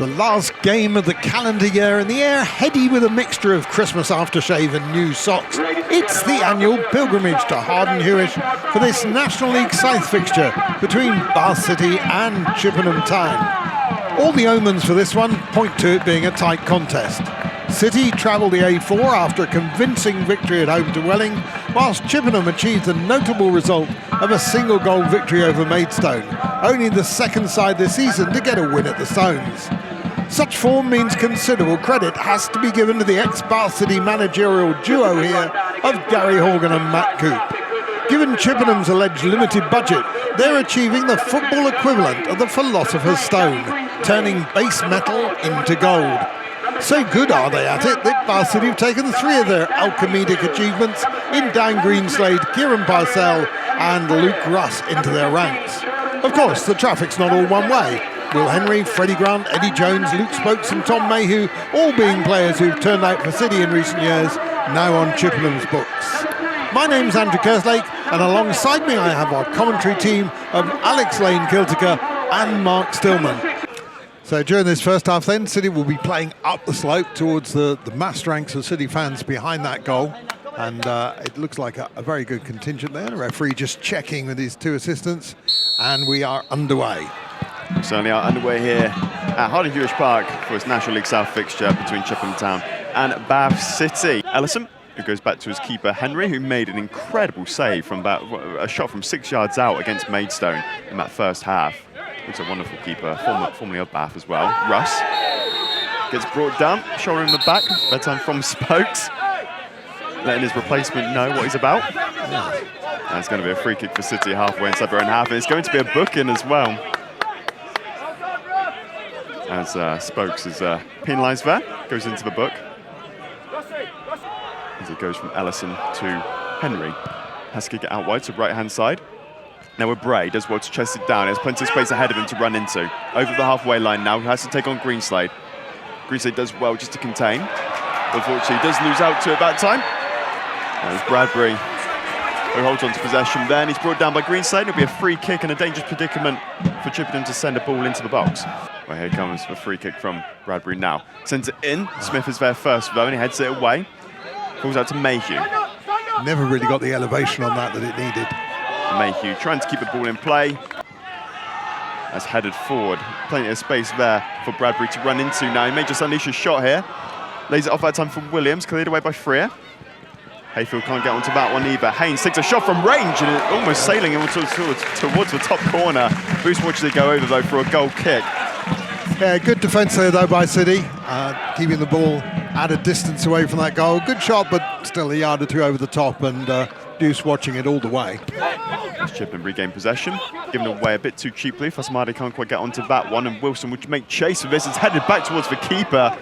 The last game of the calendar year, and the air heady with a mixture of Christmas aftershave and new socks. It's the annual pilgrimage to 𝗛𝗜𝗚𝗛𝗛𝗏 for this National League South fixture between Bath City and Chippenham Town. All the omens for this one point to it being a tight contest. City travelled the A4 after a convincing victory at home to Welling, whilst Chippenham achieved the notable result of a single-goal victory over Maidstone, only the second side this season to get a win at the Stones. Such form means considerable credit has to be given to the ex-Bath City managerial duo here of Gary Horgan and Matt Coop. Given Chippenham's alleged limited budget, they're achieving the football equivalent of the Philosopher's Stone, turning base metal into gold. So good are they at it that Bath City have taken 3 of their alchemidic achievements in Dan Greenslade, Kieran Parcell and Luke Russ into their ranks. Of course, the traffic's not all one way. Will Henry, Freddie Grant, Eddie Jones, Luke Spokes and Tom Mayhew, all being players who've turned out for City in recent years, now on Chippenham's books. My name's Andrew Kerslake, and alongside me I have our commentary team of Alex Lane-Kilticker and Mark Stillman. So during this first half then, City will be playing up the slope towards the massed ranks of City fans behind that goal. And it looks like a very good contingent there. The referee just checking with his 2 assistants, and we are underway. We certainly are underway here at 𝗛𝗚𝗚𝗛𝗏 Park for its National League South fixture between Chippenham Town and Bath City. Ellison, who goes back to his keeper Henry, who made an incredible save from about a shot from 6 yards out against Maidstone in that first half. He's a wonderful keeper, formerly of Bath as well. Russ gets brought down, shoulder in the back, bedtime from Spokes, letting his replacement know what he's about. And it's going to be a free kick for City halfway inside their own half, and it's going to be a booking as well. As Spokes is penalised there, goes into the book. As it goes from Ellison to Henry. Has to kick it out wide to right-hand side. Now with Bray, does well to chest it down. There's plenty of space ahead of him to run into. Over the halfway line now, he has to take on Greenslade. Greenslade does well just to contain. Unfortunately, he does lose out to it that time. There's Bradbury, who holds on to possession there, and he's brought down by Greenslade. It'll be a free kick and a dangerous predicament for Chippenham to send a ball into the box. Well, here comes the free kick from Bradbury now. Sends it in. Smith is there first, though, and he heads it away. Falls out to Mayhew. Never really got the elevation on that it needed. Mayhew trying to keep the ball in play. As headed forward. Plenty of space there for Bradbury to run into now. He may just unleash a shot here. Lays it off that time from Williams, cleared away by Freer. Hayfield can't get onto that one either. Haynes takes a shot from range and almost sailing towards the top corner. Boost watches it go over though for a goal kick. Yeah, good defence there though by City, keeping the ball at a distance away from that goal. Good shot, but still a yard or 2 over the top, and Deuce watching it all the way. As Chippenham regain possession, given away a bit too cheaply. Fasamadi can't quite get onto that one, and Wilson would make chase of this. It's headed back towards the keeper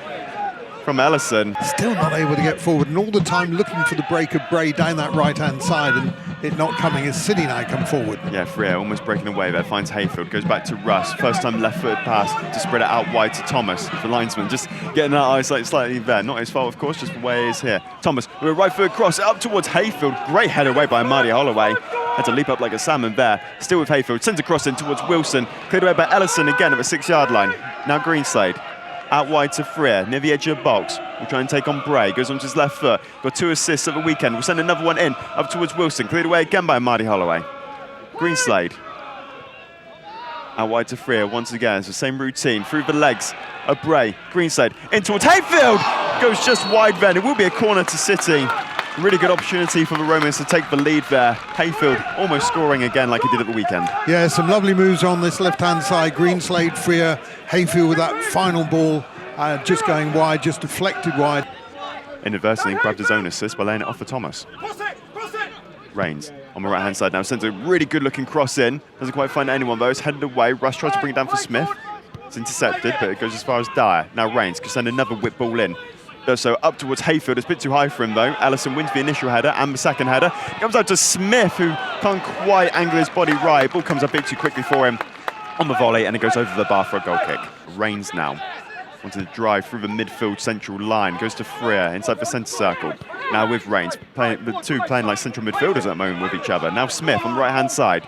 from Ellison. Still not able to get forward, and all the time looking for the break of Bray down that right-hand side, and it not coming as City now come forward. Yeah, Freer almost breaking away there, finds Hayfield, goes back to Russ. First time left-footed pass to spread it out wide to Thomas, the linesman, just getting that eyesight slightly there. Not his fault, of course, just the way he is here. Thomas with a right-footed cross up towards Hayfield. Great header away by Marty Holloway. Had to leap up like a salmon there. Still with Hayfield, sends a cross in towards Wilson. Cleared away by Ellison again at the 6-yard line. Now Greenslade. Out wide to Freer, near the edge of the box. We'll try and take on Bray, goes onto his left foot. Got 2 assists at the weekend. We'll send another one in, up towards Wilson. Cleared away again by Marty Holloway. Greenslade. Out wide to Freer once again. It's the same routine, through the legs of Bray. Greenslade in towards Hayfield. Goes just wide then. It will be a corner to City. A really good opportunity for the Romans to take the lead there. Hayfield almost scoring again like he did at the weekend. Yeah, some lovely moves on this left-hand side. Greenslade, Freer, Hayfield with that final ball just going wide, just deflected wide. Inadvertently grabbed his own assist by laying it off for Thomas. Rains on the right-hand side now, sends a really good-looking cross in. Doesn't quite find anyone though, it's headed away. Russ tries to bring it down for Smith. It's intercepted, but it goes as far as Dyer. Now Rains can send another whip ball in. Does so up towards Hayfield. It's a bit too high for him though. Ellison wins the initial header and the second header. Comes out to Smith, who can't quite angle his body right. Ball comes a bit too quickly for him on the volley, and it goes over the bar for a goal kick. Rains now wanted to drive through the midfield central line. Goes to Freer inside the centre circle. Now with Rains, the 2 playing like central midfielders at the moment with each other. Now Smith on the right-hand side.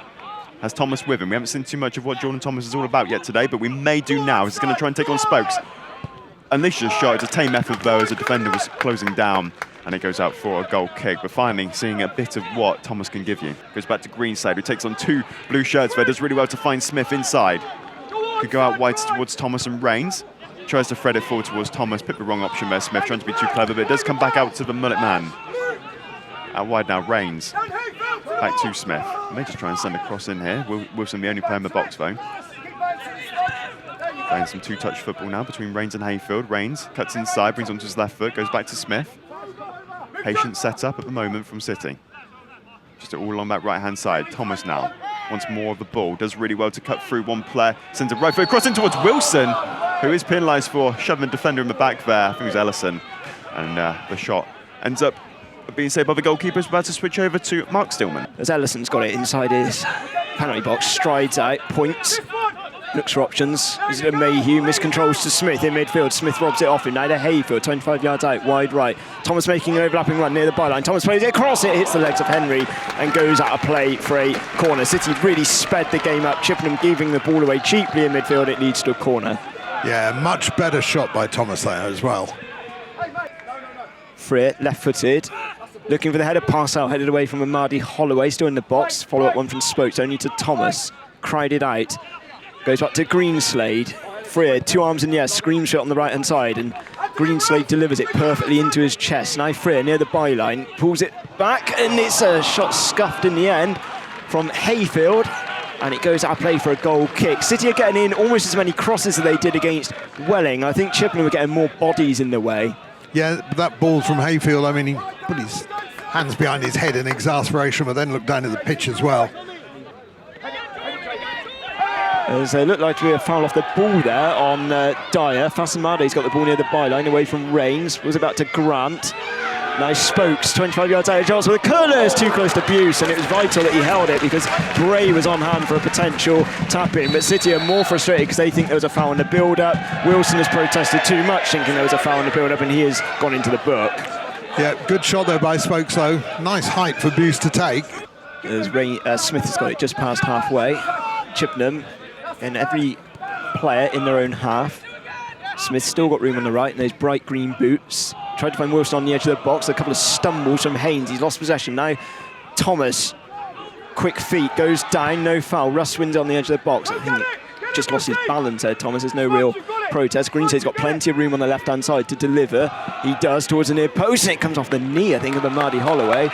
has Thomas with him. We haven't seen too much of what Jordan Thomas is all about yet today, but we may do now. He's going to try and take on Spokes. Unleashes a shot. It's a tame effort though, as the defender was closing down, and it goes out for a goal kick. But finally seeing a bit of what Thomas can give you. Goes back to Greenside, who takes on 2 blue shirts there. Does really well to find Smith inside. Could go out wide towards Thomas and Rains. Tries to thread it forward towards Thomas. Picked the wrong option there, Smith, trying to be too clever, but it does come back out to the mullet man. Out wide now, Rains. Back to Smith. May just try and send a cross in here. Wilson the only player in the box though. Playing some 2-touch football now between Rains and Hayfield. Rains cuts inside, brings onto his left foot, goes back to Smith. Patient setup at the moment from City. Just all along that right-hand side. Thomas now wants more of the ball. Does really well to cut through one player. Sends a right foot crossing towards Wilson, who is penalised for shoving the defender in the back there. I think it was Ellison. And the shot ends up being saved by the goalkeeper. Is about to switch over to Mark Stillman. As Ellison's got it inside his penalty box, strides out, points. Looks for options. Is it a Mayhew? Miscontrols to Smith in midfield. Smith robs it off him. Now to Hayfield, 25 yards out, wide right. Thomas making an overlapping run near the byline. Thomas plays it across. It hits the legs of Henry and goes out of play for a corner. City really sped the game up. Chippenham giving the ball away cheaply in midfield. It leads to a corner. Yeah, much better shot by Thomas there as well. Freer, left-footed. Looking for the header pass out, headed away from Amadi Holloway. Still in the box. Follow-up one from Spokes, only to Thomas. Cried it out. Goes back to Greenslade. Freer, 2 arms in the air, scream shot on the right-hand side, and Greenslade delivers it perfectly into his chest. Now Freer near the byline, pulls it back, and it's a shot scuffed in the end from Hayfield, and it goes out of play for a goal kick. City are getting in almost as many crosses as they did against Welling. I think Chippenham were getting more bodies in the way. Yeah, that ball from Hayfield, I mean, he put his hands behind his head in exasperation, but then looked down at the pitch as well. As it looked like to be a foul off the ball there on Dyer. Fasamade's got the ball near the byline, away from Rains. Was about to Grant. Now Spokes, 25 yards out of Charles with a curler. It's too close to Buse, and it was vital that he held it because Bray was on hand for a potential tap-in. But City are more frustrated because they think there was a foul in the build-up. Wilson has protested too much, thinking there was a foul in the build-up, and he has gone into the book. Yeah, good shot though by Spokes though. Nice height for Buse to take. As Smith has got it just past halfway. Chippenham and every player in their own half. Smith's still got room on the right in those bright green boots. Tried to find Wilson on the edge of the box. A couple of stumbles from Haynes. He's lost possession. Now Thomas, quick feet, goes down, no foul. Russ wins on the edge of the box. I think he just lost his balance there, Thomas. There's no real protest. Greenside's got plenty of room on the left-hand side to deliver. He does towards the near post, and it comes off the knee, I think, of Amadi Holloway.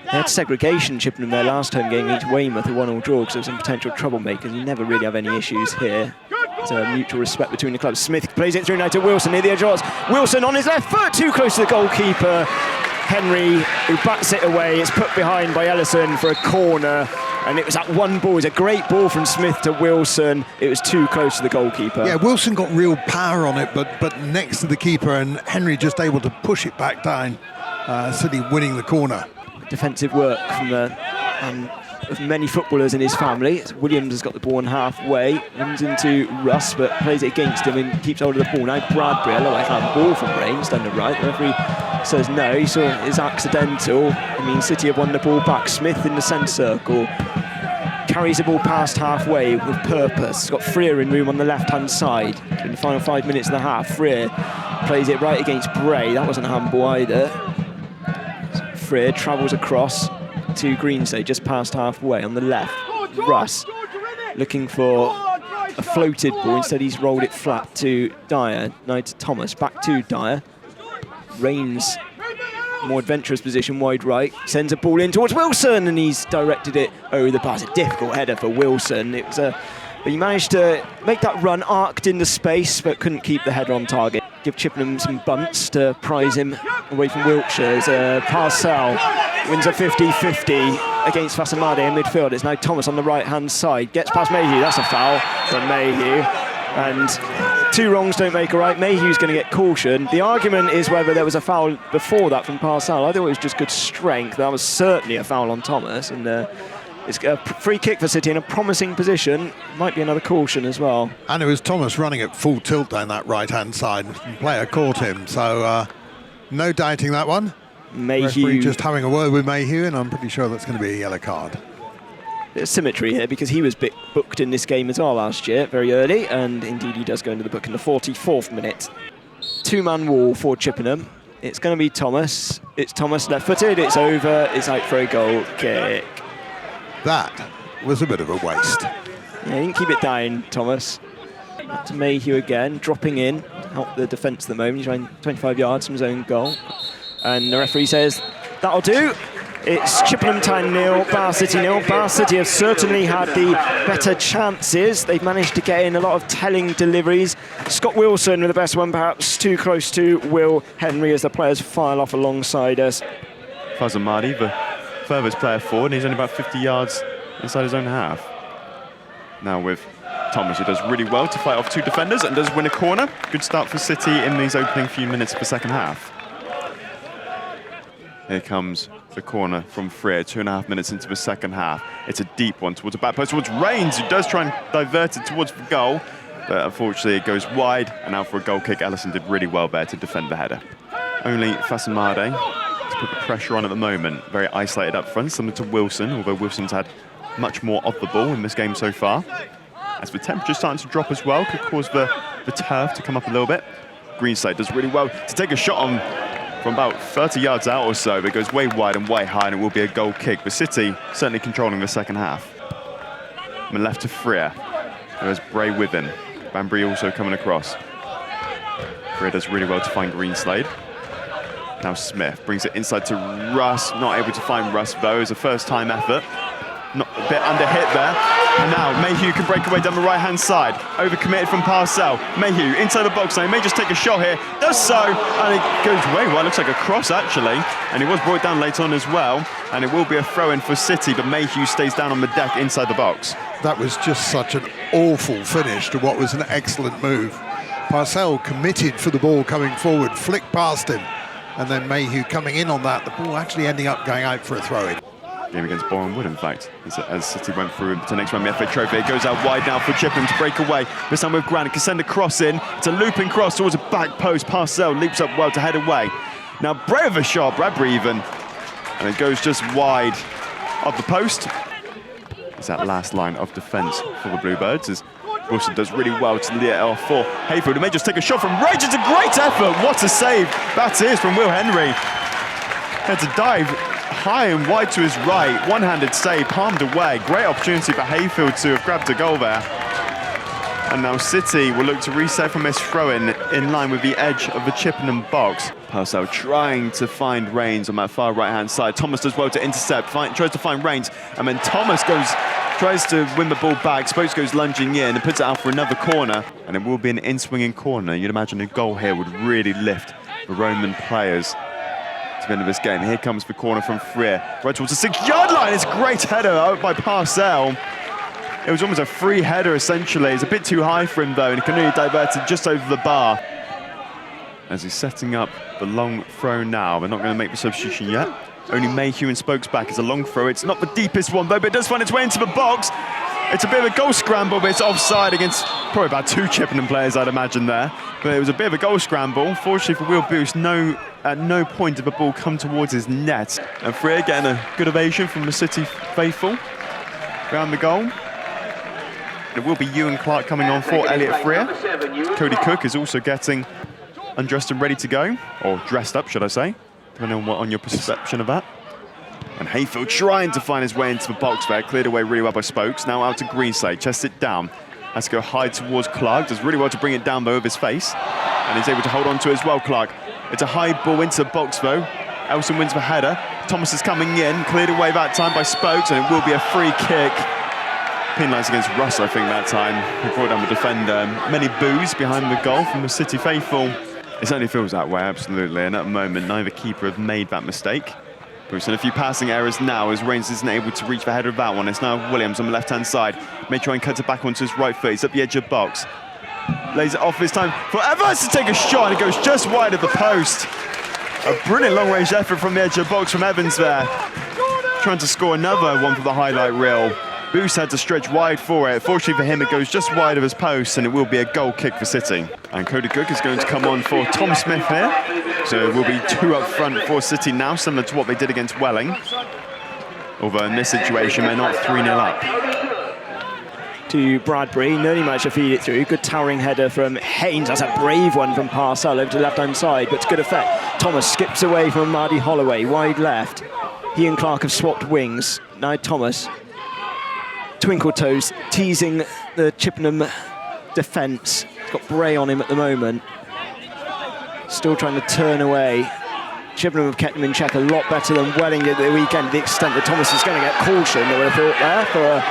They had segregation Chippenham their last home game against Weymouth, a 1-1 draw, because there was some potential troublemakers. You never really have any issues here. There's a mutual respect between the clubs. Smith plays it through now to Wilson near the edge. Wilson on his left foot, too close to the goalkeeper. Henry, who bats it away. It's put behind by Ellison for a corner. And it was that one ball. It was a great ball from Smith to Wilson. It was too close to the goalkeeper. Yeah, Wilson got real power on it, but next to the keeper, and Henry just able to push it back down. City winning the corner. Defensive work from of many footballers in his family. Williams has got the ball on halfway, runs into Russ, but plays it against him and keeps hold of the ball. Now Bradbury, a low-hand ball from Rains down the right. The referee says no, he saw it's accidental. I mean, City have won the ball back. Smith in the centre circle. Carries the ball past halfway with purpose. He's got Freer in room on the left-hand side. In the final 5 minutes of the half, Freer plays it right against Bray. That wasn't a handball either. Freer travels across to Greensay, just past halfway on the left. Russ looking for a floated ball. Instead, he's rolled it flat to Dyer. Now to Thomas, back to Dyer. Rains, more adventurous position, wide right. Sends a ball in towards Wilson, and he's directed it over the pass. A difficult header for Wilson. It was but he managed to make that run, arced into space, but couldn't keep the header on target. Give Chippenham some bunts to prize him away from Wiltshire. Parcell wins a 50-50 against Fasamade in midfield. It's now Thomas on the right-hand side. Gets past Mayhew. That's a foul from Mayhew. And 2 wrongs don't make a right. Mayhew's going to get caution. The argument is whether there was a foul before that from Parcell. I thought it was just good strength. That was certainly a foul on Thomas. And it's a free kick for City in a promising position. Might be another caution as well. And it was Thomas running at full tilt down that right-hand side. The player caught him, so no doubting that one. Mayhew Referee just having a word with Mayhew, and I'm pretty sure that's going to be a yellow card. Bit of symmetry here because he was booked in this game as well last year, very early, and indeed he does go into the book in the 44th minute. Two-man wall for Chippenham. It's going to be Thomas. It's Thomas left-footed. It's over. It's out for a goal kick. That was a bit of a waste. Yeah, you can keep it down, Thomas. Back to Mayhew again, dropping in, help the defence at the moment. He's running 25 yards from his own goal. And the referee says, that'll do. It's Chippenham Town 0, Bar City 0. Bar City have certainly had the better chances. They've managed to get in a lot of telling deliveries. Scott Wilson with the best one, perhaps too close to Will Henry as the players file off alongside us. 𝗛𝗚𝗛𝗛𝗛𝗛, the furthest player forward, and he's only about 50 yards inside his own half. Now with Thomas, who does really well to fight off two defenders and does win a corner. Good start for City in these opening few minutes of the second half. Here comes the corner from 𝗛𝗏, 2.5 minutes into the second half. It's a deep one towards the back post, towards Rains, who does try and divert it towards the goal, but unfortunately it goes wide, and now for a goal kick. Ellison did really well there to defend the header. Only 𝗛𝗛𝗛𝗛𝗛𝗛 to put the pressure on at the moment. Very isolated up front, similar to Wilson, although Wilson's had much more of the ball in this game so far. As the temperature's starting to drop as well, could cause the turf to come up a little bit. Greenside does really well to take a shot on from about 30 yards out or so, but it goes way wide and way high, and it will be a goal kick. But City certainly controlling the second half. And left to 𝗛𝗏. There's Bray with him. Banbury also coming across. 𝗛𝗏 does really well to find Greenslade. Now Smith brings it inside to Russ. Not able to find Russ though. It's a first-time effort. Not a bit under hit there. And now Mayhew can break away down the right-hand side. Overcommitted from Parcell. Mayhew inside the box now. He may just take a shot here. Does so. And it goes way wide. Looks like a cross, actually. And it was brought down late on as well. And it will be a throw-in for City, but Mayhew stays down on the deck inside the box. That was just such an awful finish to what was an excellent move. Parcell committed for the ball coming forward, flicked past him. And then Mayhew coming in on that. The ball actually ending up going out for a throw-in. Game against Boreham Wood, in fact, as City went through to the next round of the FA Trophy. It goes out wide now for Chippenham to break away. This time with Grant, can send a cross in. It's a looping cross towards a back post. Parcell leaps up well to head away. Now brave a shot, Bradbury even. And it goes just wide of the post. It's that last line of defence for the Bluebirds, as Wilson does really well to lead it off for Hayfield. He may just take a shot from range. It's a great effort. What a save that is from Will Henry. Had to dive high and wide to his right, one-handed save, palmed away. Great opportunity for Hayfield to have grabbed a goal there. And now City will look to reset from this throw-in in line with the edge of the Chippenham box. Parcell trying to find Rains on that far right-hand side. Thomas does well to intercept, tries to find Rains, and then Thomas tries to win the ball back. Spokes goes lunging in and puts it out for another corner, and it will be an in-swinging corner. You'd imagine a goal here would really lift the Roman players to the end of this game. Here comes the corner from 𝗛𝗏, right towards the 6-yard line. It's a great header out by Parcell. It was almost a free header, essentially. It's a bit too high for him, though, and he can really divert it just over the bar. As he's setting up the long throw now. They're not going to make the substitution yet. Only Mayhew and Spokes back. It's a long throw. It's not the deepest one, though, but it does find its way into the box. It's a bit of a goal scramble, but it's offside against probably about two Chippenham players, I'd imagine there. But it was a bit of a goal scramble. Fortunately for Will Boost, at no point did the ball come towards his net. And 𝗛𝗏 getting a good ovation from the City faithful around the goal. There will be Ewan Clark coming on for Elliot 𝗛𝗏. Cody Cook is also getting undressed and ready to go, or dressed up, should I say, depending on your perception of that. And Hayfield trying to find his way into the box there, cleared away really well by Spokes. Now out to Greenslade, chests it down. Has to go high towards Clark, does really well to bring it down though with his face. And he's able to hold on to it as well, Clark. It's a high ball into the box though. Elson wins the header. Thomas is coming in, cleared away that time by Spokes, and it will be a free kick. Penalised against Russ, I think, that time. He brought down the defender. Many boos behind the goal from the City faithful. It certainly feels that way, absolutely. And at the moment, neither keeper have made that mistake. Bruce, and a few passing errors now as Rains isn't able to reach the header of that one. It's now Williams on the left-hand side. May try and cut it back onto his right foot. He's at the edge of the box. Lays it off this time for Evans to take a shot, and it goes just wide of the post. A brilliant long-range effort from the edge of the box from Evans there. Trying to score another one for the highlight reel. Boost had to stretch wide for it. Fortunately for him, it goes just wide of his post, and it will be a goal kick for City. And Cody Cook is going to come on for Tom Smith here. So it will be two up front for City now, similar to what they did against Welling. although in this situation they're not 3-0 up. To Bradbury, nearly managed to feed it through. Good towering header from Haynes. That's a brave one from Parcell over to the left-hand side, but to good effect. Thomas skips away from Mardy Holloway, wide left. He and Clark have swapped wings. Now Thomas, twinkle toes, teasing the Chippenham defence. He's got Bray on him at the moment. Still trying to turn away. Chippenham have kept him in check a lot better than Welling did at the weekend, to the extent that Thomas is going to get caution, I would have thought there, for a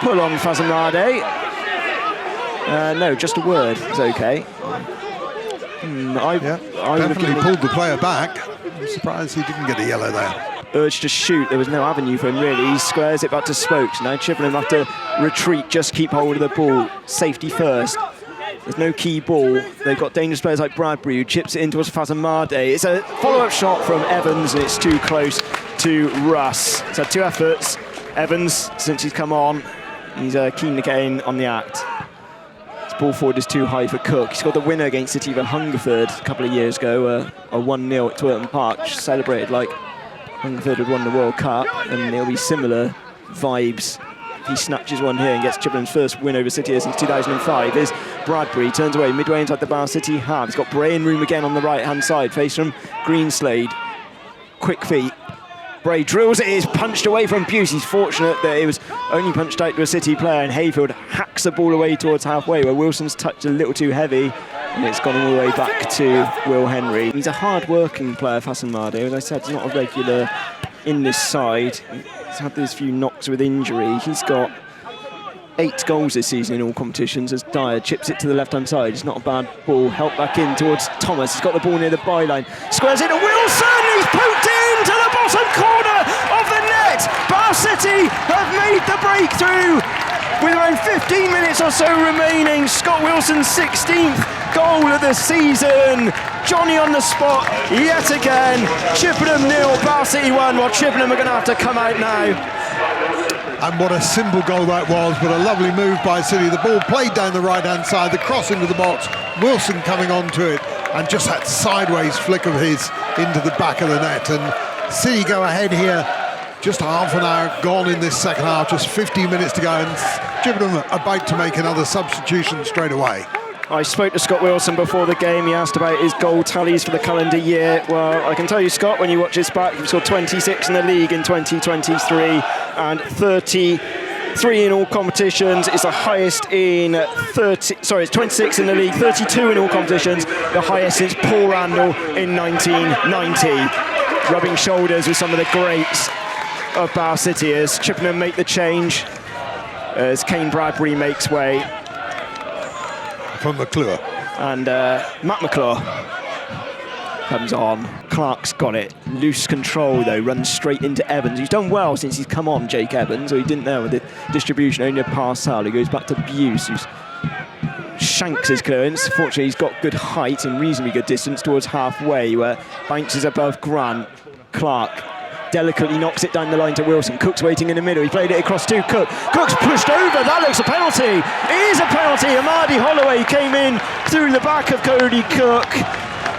pull on Fazamade. No, just a word. It's okay. I definitely pulled the player back. I'm surprised he didn't get a yellow there. Urge to shoot. There was no avenue for him, really. He squares it back to Spokes. Now Chippenham have to retreat, just keep hold of the ball. Safety first. There's no key ball. They've got dangerous players like Bradbury, who chips it in towards Fazamade. It's a follow-up shot from Evans, and it's too close to Russ. He's had 2 efforts. Evans, since he's come on, he's keen to get in on the act. His ball forward is too high for Cook. He scored the winner against City of Hungerford a couple of years ago, a 1-0 at Twerton Park, celebrated like Hungerford had won the World Cup, and there'll be similar vibes. He snatches one here and gets Chippenham's first win over City since 2005. Here's Bradbury, turns away midway inside the Bar City half. He's got Bray in room again on the right-hand side, face from Greenslade. Quick feet. Bray drills it, is punched away from Buse. He's fortunate that it was only punched out to a City player, and Hayfield hacks the ball away towards halfway, where Wilson's touch a little too heavy, and it's gone all the way back to Will Henry. He's a hard-working player, Fazamade. As I said, he's not a regular in this side. He's had these few knocks with injury. He's got 8 goals this season in all competitions as Dyer chips it to the left-hand side. It's not a bad ball. Help back in towards Thomas. He's got the ball near the byline. Squares it to Wilson. He's poked into the bottom corner of the net. Bar City have made the breakthrough with around 15 minutes or so remaining. Scott Wilson's 16th goal of the season. Johnny on the spot yet again. Chippenham 0, Bar City 1. Well, Chippenham are going to have to come out now. And what a simple goal that was, but a lovely move by City. The ball played down the right-hand side, the cross into the box, Wilson coming onto it, and just that sideways flick of his into the back of the net. And City go ahead here, just half an hour gone in this second half, just 15 minutes to go, and Chippenham about to make another substitution straight away. I spoke to Scott Wilson before the game. He asked about his goal tallies for the calendar year. Well, I can tell you, Scott, when you watch this back, he scored 26 in the league in 2023 and 33 in all competitions. It's the highest in it's 26 in the league, 32 in all competitions, the highest since Paul Randall in 1990. Rubbing shoulders with some of the greats of Bar City as Chippenham make the change, as Kane Bradbury makes way. From McClure. And Matt McClure comes on. Clark's got it. Loose control, though. Runs straight into Evans. He's done well since he's come on, Jake Evans, or he didn't there with the distribution. Only a pass out. He goes back to Buse, who shanks his clearance. Fortunately, he's got good height and reasonably good distance towards halfway, where bounces above Grant. Clark delicately knocks it down the line to Wilson. Cook's waiting in the middle. He played it across to Cook. Cook's pushed over. That looks a penalty. It is a penalty. Amadi Holloway came in through the back of Cody Cook.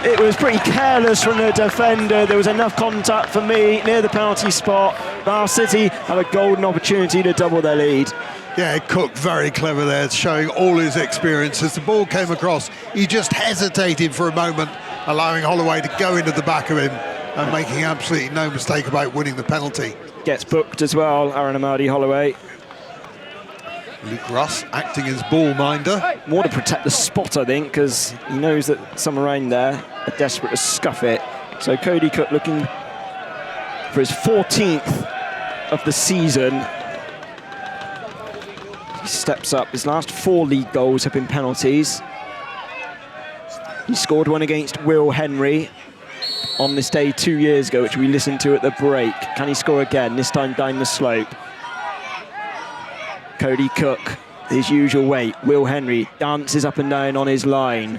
It was pretty careless from the defender. There was enough contact for me near the penalty spot. Bar City have a golden opportunity to double their lead. Yeah, Cook very clever there, showing all his experience. As the ball came across, he just hesitated for a moment, allowing Holloway to go into the back of him and making absolutely no mistake about winning the penalty. Gets booked as well, Aaron Amadi Holloway. Luke Russ acting as ball minder. More to protect the spot, I think, because he knows that some around there are desperate to scuff it. So Cody Cook looking for his 14th of the season. He steps up. His last 4 league goals have been penalties. He scored one against Will Henry on this day 2 years ago, which we listened to at the break. Can he score again, this time down the slope? Cody Cook, his usual weight. Will Henry dances up and down on his line.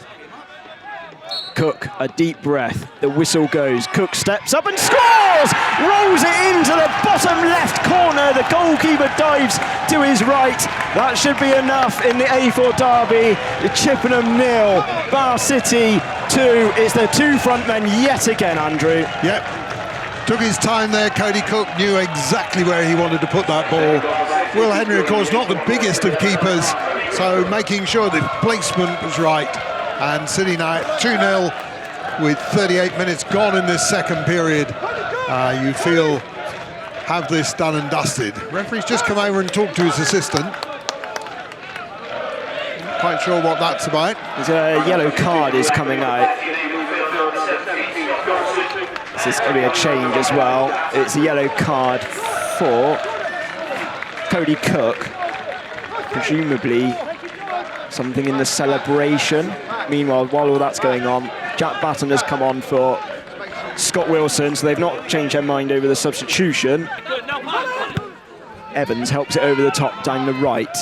Cook, a deep breath. The whistle goes. Cook steps up and scores! Rolls it into the bottom left corner. The goalkeeper dives to his right. That should be enough in the A4 derby. The Chippenham 0, Bar City 2. It's the 2 front men yet again, Andrew. Yep. Took his time there, Cody Cook knew exactly where he wanted to put that ball. Will Henry, of course, not the biggest of keepers, so making sure the placement was right. And City now at 2-0 with 38 minutes gone in this second period. You feel have this done and dusted. Referee's just come over and talked to his assistant. Not quite sure what that's about. There's a yellow card is coming out. This is going to be a change as well. It's a yellow card for Cody Cook. Presumably something in the celebration. Meanwhile, while all that's going on, Jack Batten has come on for Scott Wilson, so they've not changed their mind over the substitution. Evans helps it over the top down the right.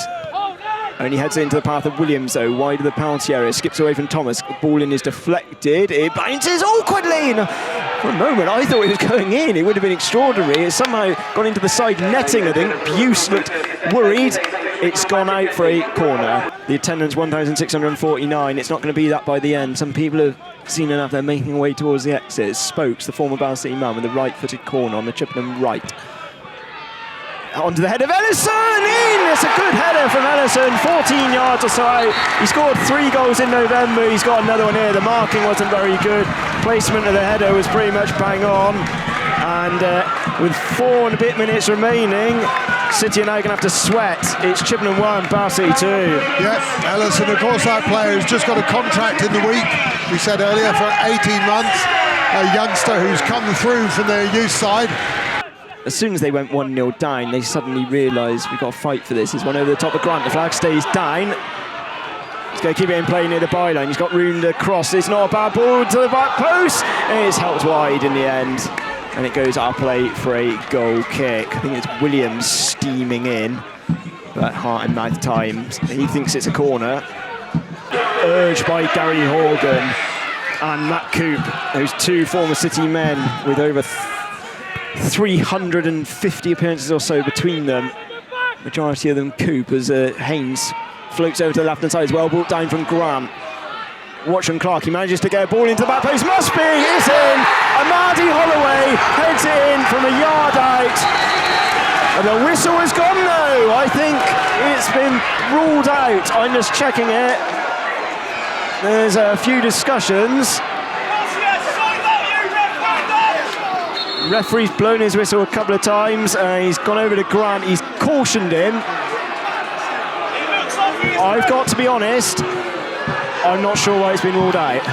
Only heads into the path of Williams, though, wide of the penalty area, skips away from Thomas. The ball in is deflected, it bounces awkwardly. For a moment, I thought it was going in. It would have been extraordinary. It's somehow gone into the side netting, I think. Buse looked worried. It's gone out for a corner. The attendance, 1,649. It's not going to be that by the end. Some people have seen enough. They're making their way towards the exit. Spokes, the former Bath City man, with the right-footed corner on the Chippenham right. Onto the head of Ellison, in! It's a good header from Ellison, 14 yards or so out. He scored 3 goals in November, he's got another one here. The marking wasn't very good. Placement of the header was pretty much bang on. And with 4 and a bit minutes remaining, City are now going to have to sweat. It's Chippenham 1, Bath City 2. Yep, Ellison, of course, that player who's just got a contract in the week, we said earlier, for 18 months. A youngster who's come through from their youth side. As soon as they went 1-0 down, they suddenly realised we've got to fight for this. He's one over the top of Grant. The flag stays down. He's going to keep it in play near the byline. He's got room to cross. It's not a bad ball to the back post. It's helped wide in the end. And it goes out of play for a goal kick. I think it's Williams steaming in. But heart and mouth time. He thinks it's a corner. Urged by Gary Horgan and Matt Coop. Those 2 former City men with over 350 appearances or so between them. Majority of them Coop, as Haynes floats over to the left-hand side as well. Ball down from Grant. Watch from Clark, he manages to get a ball into the back post. Must be, it's in! Amadi Holloway heads it in from a yard out. And the whistle has gone though. I think it's been ruled out. I'm just checking it. There's a few discussions. Referee's blown his whistle a couple of times. He's gone over to Grant. He's cautioned him. I've got to be honest, I'm not sure why it's been ruled out.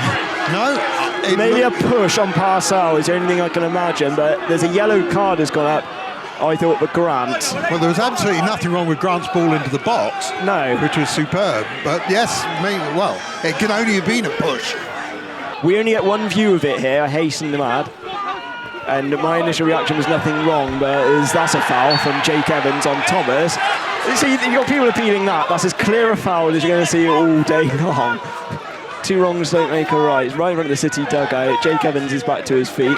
No. Maybe a push on Parcell is the only thing I can imagine, but there's a yellow card has gone up, I thought, for Grant. Well, there was absolutely nothing wrong with Grant's ball into the box. No. Which was superb. But yes, maybe, well, it can only have been a push. We only get one view of it here, I hasten to add. And my initial reaction was nothing wrong, but that's a foul from Jake Evans on Thomas. See, you've got people appealing that. That's as clear a foul as you're going to see all day long. 2 wrongs don't make a right. Right in front of the City dugout. Jake Evans is back to his feet.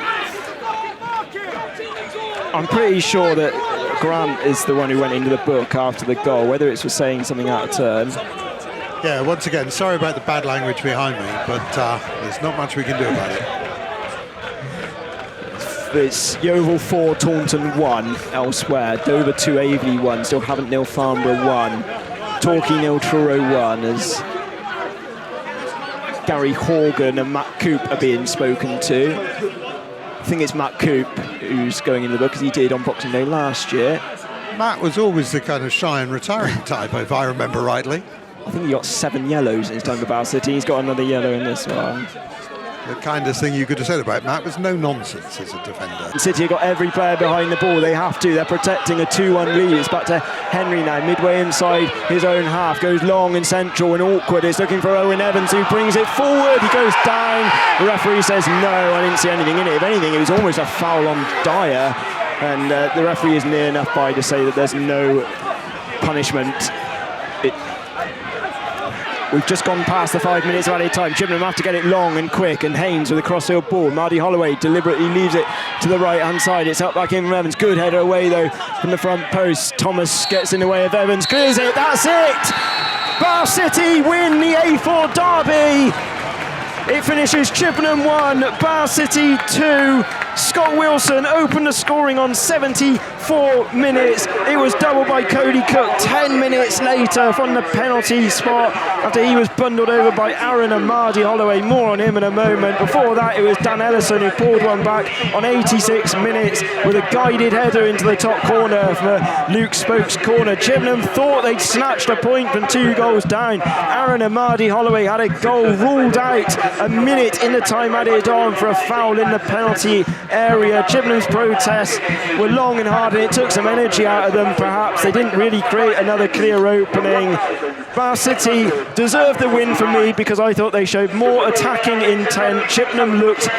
I'm pretty sure that Grant is the one who went into the book after the goal, whether it's for saying something out of turn. Yeah, once again, sorry about the bad language behind me, but there's not much we can do about it. It's Yeovil 4, Taunton 1 elsewhere. Dover 2, Aveley 1. Still haven't nil Farnborough 1. Torquay nil Truro 1 as Gary Horgan and Matt Coop are being spoken to. I think it's Matt Coop who's going in the book, as he did on Boxing Day last year. Matt was always the kind of shy and retiring type, if I remember rightly. I think he got 7 yellows in his time for Bath City. He's got another yellow in this one. The kindest thing you could have said about Matt was no nonsense as a defender. City have got every player behind the ball. They have to. They're protecting a 2-1 lead. It's back to Henry now, midway inside his own half. Goes long and central and awkward. It's looking for Owen Evans, who brings it forward. He goes down. The referee says, no, I didn't see anything in it. If anything, it was almost a foul on Dyer. And the referee is near enough by to say that there's no punishment. We've just gone past the 5 minutes of added time. Chippenham have to get it long and quick, and Haynes with a crossfield ball. Marty Holloway deliberately leaves it to the right-hand side. It's up back in from Evans. Good header away, though, from the front post. Thomas gets in the way of Evans. Clears it. That's it! Bath City win the A4 derby. It finishes Chippenham 1, Bath City 2. Scott Wilson opened the scoring on 74 minutes. It was doubled by Cody Cook 10 minutes later from the penalty spot after he was bundled over by Aaron Amadi-Holloway. More on him in a moment. Before that, it was Dan Ellison who pulled one back on 86 minutes with a guided header into the top corner for Luke Spoke's corner. Chippenham thought they'd snatched a point from 2 goals down. Aaron Amadi-Holloway had a goal ruled out a minute in the time added on for a foul in the penalty area. Chippenham's protests were long and hard, and it took some energy out of them perhaps. They didn't really create another clear opening. Bath City deserved the win for me because I thought they showed more attacking intent. Chippenham looked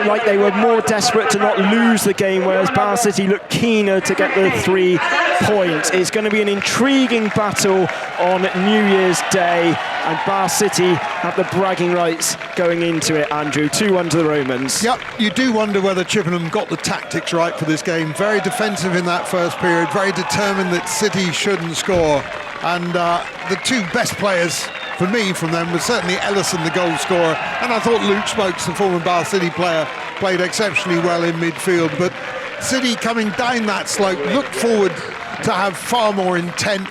like they were more desperate to not lose the game, whereas Bath City looked keener to get the 3 points. It's going to be an intriguing battle on New Year's Day, and Bath City have the bragging rights going into it, Andrew. 2-1 to the Romans. Yep, you do wonder whether Chippenham got the tactics right for this game. Very defensive in that first period, very determined that City shouldn't score. And the 2 best players for me from them was certainly Ellison, the goal scorer, and I thought Luke Spokes, the former Bath City player, played exceptionally well in midfield. But City, coming down that slope, looked forward to have far more intent,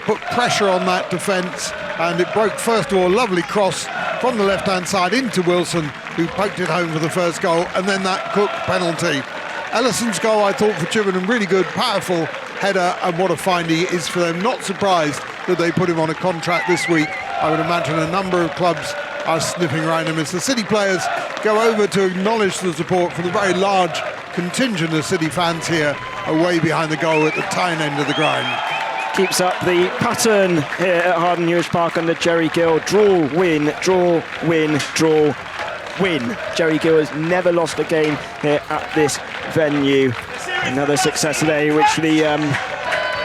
put pressure on that defence, and it broke first of all a lovely cross from the left-hand side into Wilson, who poked it home for the first goal, and then that Cook penalty. Ellison's goal, I thought, for Chippenham, really good, powerful header, and what a find he is for them. Not surprised that they put him on a contract this week. I would imagine a number of clubs are sniffing around him as the City players go over to acknowledge the support from the very large contingent of City fans here, away behind the goal at the town end of the ground. Keeps up the pattern here at Harden Newish Park under Jerry Gill. Draw, win, draw, win, draw, win. Jerry Gill has never lost a game here at this venue. Another success today, which the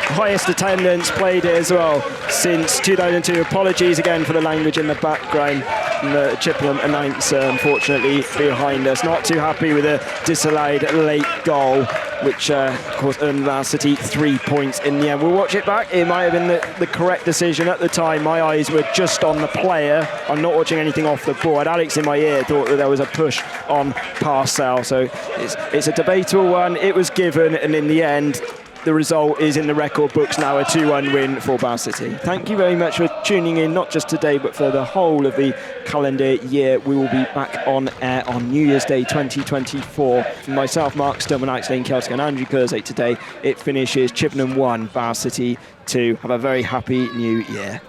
highest attendance played here as well since 2002. Apologies again for the language in the background. The Chippenham announcer, unfortunately, behind us. Not too happy with a disallowed late goal, which of course earned Man City 3 points in the end. We'll watch it back. It might have been the correct decision at the time. My eyes were just on the player. I'm not watching anything off the ball. And Alex in my ear thought that there was a push on Parcell. So it's a debatable one. It was given, and in the end, the result is in the record books now, a 2-1 win for Bath City. Thank you very much for tuning in, not just today, but for the whole of the calendar year. We will be back on air on New Year's Day 2024. For myself, Mark Stillman, Alex Lane Keltic and Andrew Curzay today, it finishes Chippenham 1, Bath City 2. Have a very happy new year.